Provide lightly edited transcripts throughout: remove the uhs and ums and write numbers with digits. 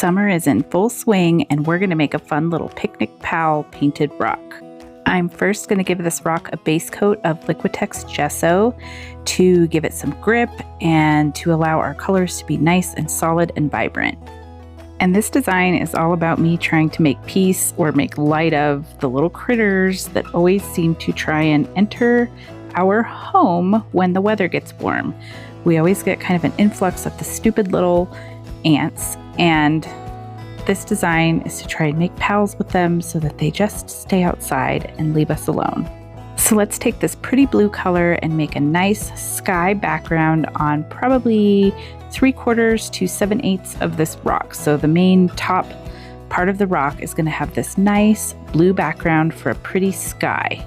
Summer is in full swing and we're going to make a fun little picnic pal painted rock. I'm first going to give this rock a base coat of Liquitex gesso to give it some grip and to allow our colors to be nice and solid and vibrant. And this design is all about me trying to make peace or make light of the little critters that always seem to try and enter our home when the weather gets warm. We always get kind of an influx of the stupid little ants, and this design is to try and make pals with them so that they just stay outside and leave us alone. So let's take this pretty blue color and make a nice sky background on probably 3/4 to 7/8 of this rock. So the main top part of the rock is going to have this nice blue background for a pretty sky.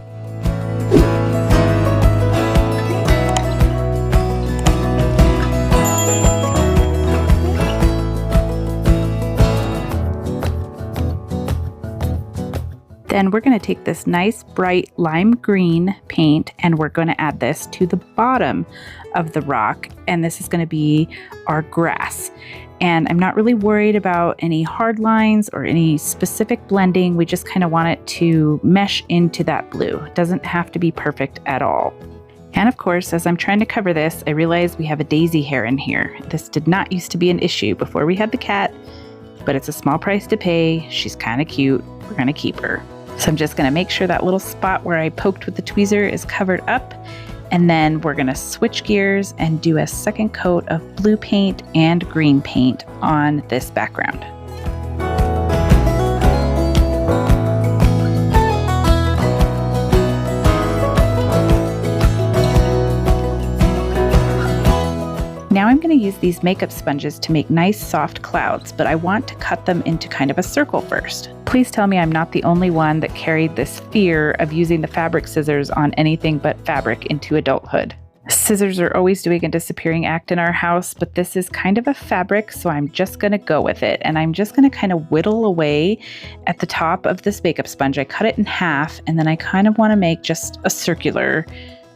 Then we're going to take this nice bright lime green paint and we're going to add this to the bottom of the rock, and this is going to be our grass. And I'm not really worried about any hard lines or any specific blending. We just kind of want it to mesh into that blue. It doesn't have to be perfect at all. And of course, as I'm trying to cover this, I realize we have a daisy hair in here. This did not used to be an issue before we had the cat, but it's a small price to pay. She's kind of cute. We're going to keep her. So I'm just going to make sure that little spot where I poked with the tweezer is covered up, and then we're going to switch gears and do a second coat of blue paint and green paint on this background. Now I'm going to use these makeup sponges to make nice soft clouds, but I want to cut them into kind of a circle first. Please tell me I'm not the only one that carried this fear of using the fabric scissors on anything but fabric into adulthood. Scissors are always doing a disappearing act in our house, but this is kind of a fabric, so I'm just going to go with it. And I'm just going to kind of whittle away at the top of this makeup sponge. I cut it in half, and then I kind of want to make just a circular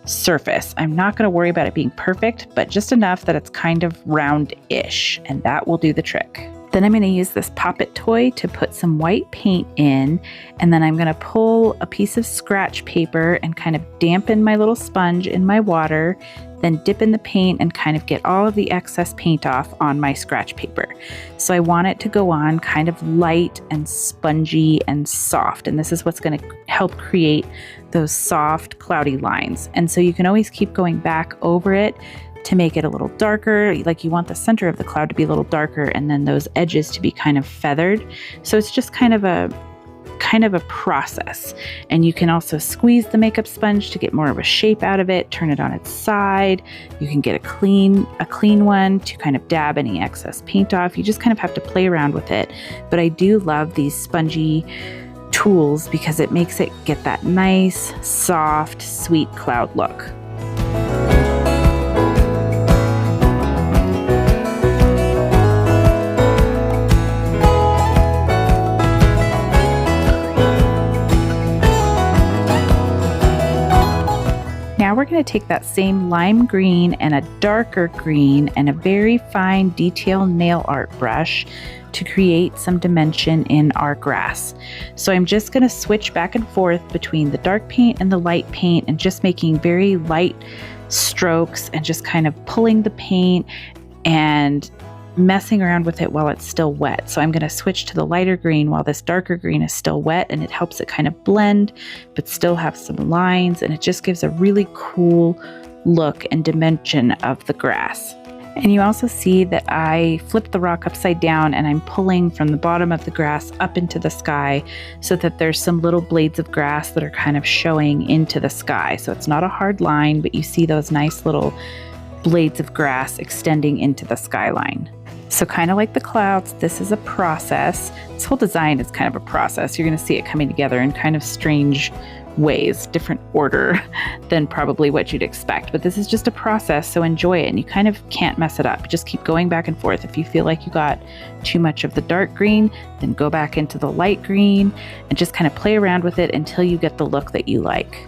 surface. I'm not going to worry about it being perfect, but just enough that it's kind of round-ish, and that will do the trick. Then I'm going to use this Pop-It toy to put some white paint in, and then I'm going to pull a piece of scratch paper and kind of dampen my little sponge in my water, then dip in the paint and kind of get all of the excess paint off on my scratch paper. So I want it to go on kind of light and spongy and soft, and this is what's going to help create those soft cloudy lines. And so you can always keep going back over it to make it a little darker. Like you want the center of the cloud to be a little darker and then those edges to be kind of feathered. So it's just kind of a process. And you can also squeeze the makeup sponge to get more of a shape out of it, turn it on its side. You can get a clean one to kind of dab any excess paint off. You just kind of have to play around with it. But I do love these spongy tools because it makes it get that nice, soft, sweet cloud look. Now we're going to take that same lime green and a darker green and a very fine detail nail art brush to create some dimension in our grass. So I'm just going to switch back and forth between the dark paint and the light paint and just making very light strokes and just kind of pulling the paint and messing around with it while it's still wet. So I'm going to switch to the lighter green while this darker green is still wet, and it helps it kind of blend but still have some lines, and it just gives a really cool look and dimension of the grass. And you also see that I flipped the rock upside down and I'm pulling from the bottom of the grass up into the sky so that there's some little blades of grass that are kind of showing into the sky. So it's not a hard line, but you see those nice little blades of grass extending into the skyline. So kind of like the clouds, this is a process. This whole design is kind of a process. You're going to see it coming together in kind of strange ways, different order than probably what you'd expect. But this is just a process, so enjoy it, and you kind of can't mess it up. Just keep going back and forth. If you feel like you got too much of the dark green, then go back into the light green and just kind of play around with it until you get the look that you like.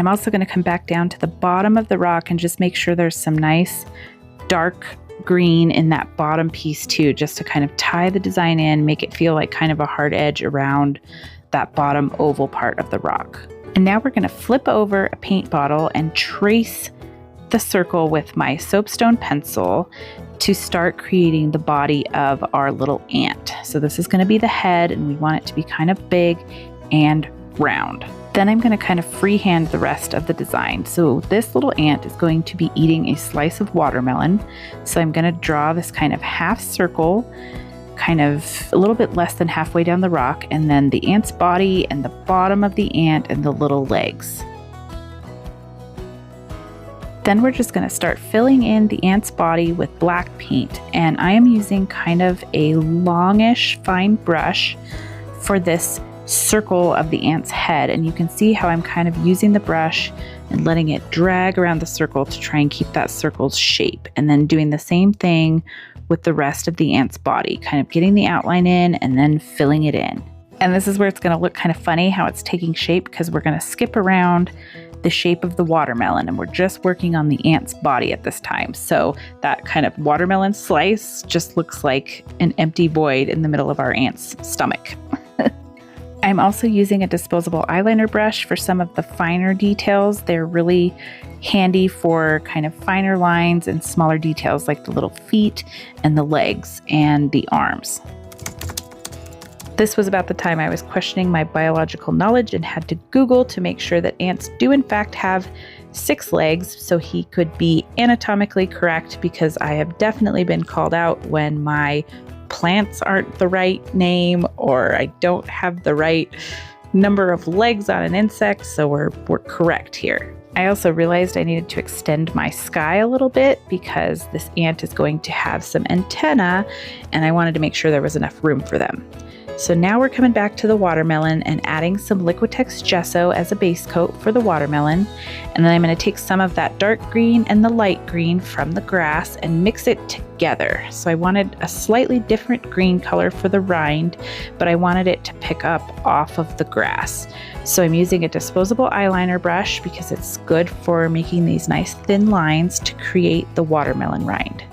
I'm also going to come back down to the bottom of the rock and just make sure there's some nice dark green in that bottom piece too, just to kind of tie the design in, make it feel like kind of a hard edge around that bottom oval part of the rock. And now we're going to flip over a paint bottle and trace the circle with my soapstone pencil to start creating the body of our little ant. So this is going to be the head, and we want it to be kind of big and round. Then I'm going to kind of freehand the rest of the design. So this little ant is going to be eating a slice of watermelon. So I'm going to draw this kind of half circle, kind of a little bit less than halfway down the rock, and then the ant's body and the bottom of the ant and the little legs. Then we're just going to start filling in the ant's body with black paint, and I am using kind of a longish fine brush for this circle of the ant's head, and you can see how I'm kind of using the brush and letting it drag around the circle to try and keep that circle's shape, and then doing the same thing with the rest of the ant's body, kind of getting the outline in and then filling it in. And this is where it's going to look kind of funny how it's taking shape, because we're going to skip around the shape of the watermelon, and we're just working on the ant's body at this time. So that kind of watermelon slice just looks like an empty void in the middle of our ant's stomach. I'm also using a disposable eyeliner brush for some of the finer details. They're really handy for kind of finer lines and smaller details like the little feet and the legs and the arms. This was about the time I was questioning my biological knowledge and had to Google to make sure that ants do in fact have 6 legs, so he could be anatomically correct, because I have definitely been called out when my plants aren't the right name or I don't have the right number of legs on an insect, so we're correct here. I also realized I needed to extend my sky a little bit because this ant is going to have some antennae, and I wanted to make sure there was enough room for them. So now we're coming back to the watermelon and adding some Liquitex gesso as a base coat for the watermelon. And then I'm going to take some of that dark green and the light green from the grass and mix it together. So I wanted a slightly different green color for the rind, but I wanted it to pick up off of the grass. So I'm using a disposable eyeliner brush because it's good for making these nice thin lines to create the watermelon rind.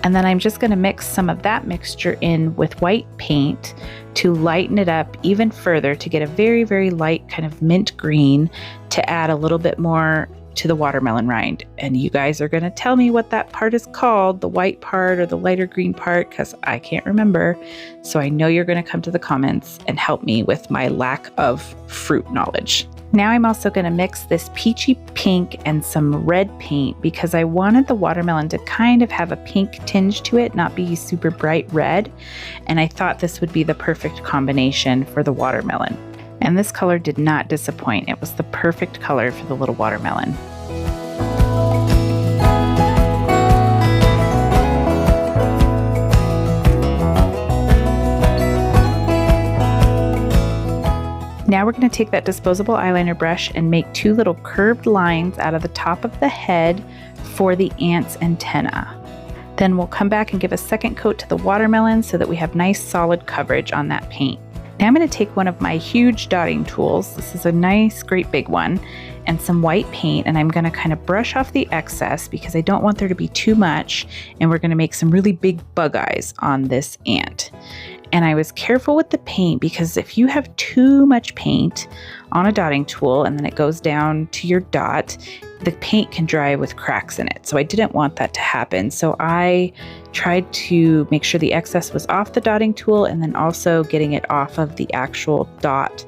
And then I'm just going to mix some of that mixture in with white paint to lighten it up even further, to get a very, very light kind of mint green to add a little bit more to the watermelon rind. And you guys are going to tell me what that part is called, the white part or the lighter green part, because I can't remember. So I know you're going to come to the comments and help me with my lack of fruit knowledge. Now I'm also going to mix this peachy pink and some red paint because I wanted the watermelon to kind of have a pink tinge to it, not be super bright red. And I thought this would be the perfect combination for the watermelon. And this color did not disappoint. It was the perfect color for the little watermelon. Now we're going to take that disposable eyeliner brush and make 2 little curved lines out of the top of the head for the ant's antenna. Then we'll come back and give a second coat to the watermelon so that we have nice solid coverage on that paint. Now I'm going to take one of my huge dotting tools, this is a nice great big one, and some white paint, and I'm going to kind of brush off the excess because I don't want there to be too much, and we're going to make some really big bug eyes on this ant. And I was careful with the paint because if you have too much paint on a dotting tool and then it goes down to your dot, the paint can dry with cracks in it. So I didn't want that to happen. So I tried to make sure the excess was off the dotting tool and then also getting it off of the actual dot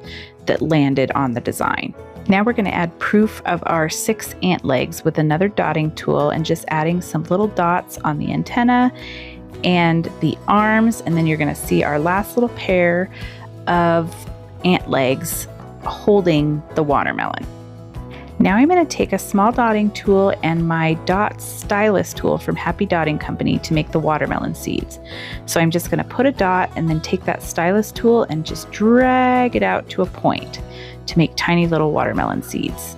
that landed on the design. Now we're going to add proof of our 6 ant legs with another dotting tool and just adding some little dots on the antenna and the arms, and then you're going to see our last little pair of ant legs holding the watermelon. Now I'm going to take a small dotting tool and my dot stylus tool from Happy Dotting Company to make the watermelon seeds. So I'm just going to put a dot and then take that stylus tool and just drag it out to a point to make tiny little watermelon seeds.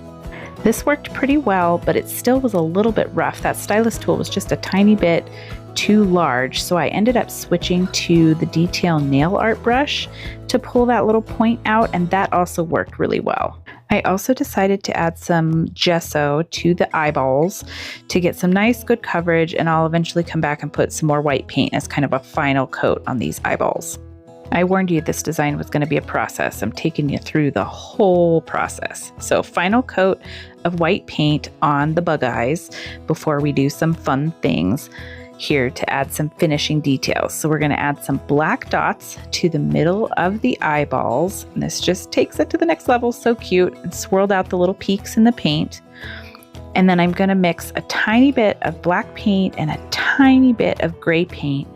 This worked pretty well, but it still was a little bit rough. That stylus tool was just a tiny bit too large, so I ended up switching to the detail nail art brush to pull that little point out, and that also worked really well. I also decided to add some gesso to the eyeballs to get some nice good coverage, and I'll eventually come back and put some more white paint as kind of a final coat on these eyeballs. I warned you this design was going to be a process. I'm taking you through the whole process. So final coat of white paint on the bug eyes before we do some fun things here to add some finishing details. So we're going to add some black dots to the middle of the eyeballs. And this just takes it to the next level. So cute, and swirled out the little peaks in the paint. And then I'm going to mix a tiny bit of black paint and a tiny bit of gray paint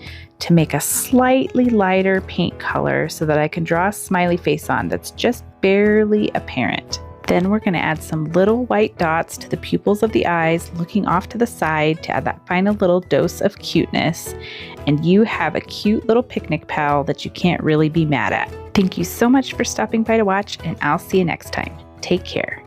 to make a slightly lighter paint color so that I can draw a smiley face on that's just barely apparent. Then we're going to add some little white dots to the pupils of the eyes, looking off to the side to add that final little dose of cuteness. And you have a cute little picnic pal that you can't really be mad at. Thank you so much for stopping by to watch, and I'll see you next time. Take care.